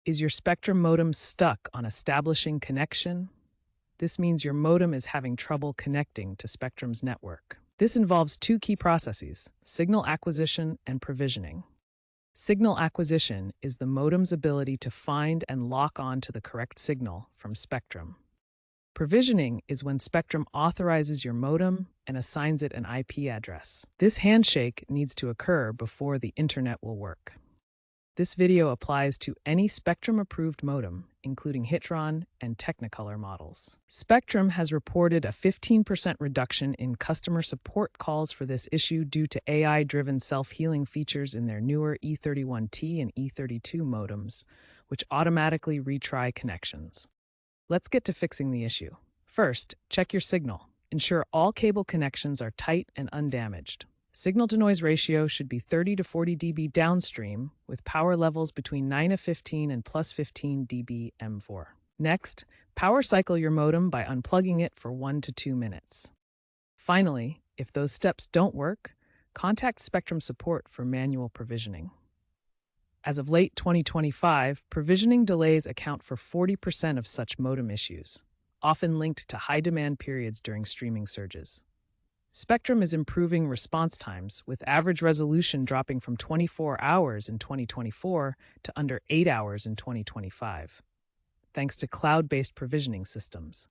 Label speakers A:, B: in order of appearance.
A: Is your Spectrum modem stuck on establishing connection? This means your modem is having trouble connecting to Spectrum's network. This involves two key processes: signal acquisition and provisioning. Signal acquisition is the modem's ability to find and lock on to the correct signal from Spectrum. Provisioning is when Spectrum authorizes your modem and assigns it an IP address. This handshake needs to occur before the internet will work. This video applies to any Spectrum-approved modem, including Hitron and Technicolor models. Spectrum has reported a 15% reduction in customer support calls for this issue due to AI-driven self-healing features in their newer E31T and E32 modems, which automatically retry connections. Let's get to fixing the issue. First, check your signal. Ensure all cable connections are tight and undamaged. Signal-to-noise ratio should be 30 to 40 dB downstream, with power levels between 9 to 15 and plus 15 dB M4. Next, power cycle your modem by unplugging it for 1 to 2 minutes. Finally, if those steps don't work, contact Spectrum support for manual provisioning. As of late 2025, provisioning delays account for 40% of such modem issues, often linked to high demand periods during streaming surges. Spectrum is improving response times, with average resolution dropping from 24 hours in 2024 to under 8 hours in 2025, thanks to cloud-based provisioning systems.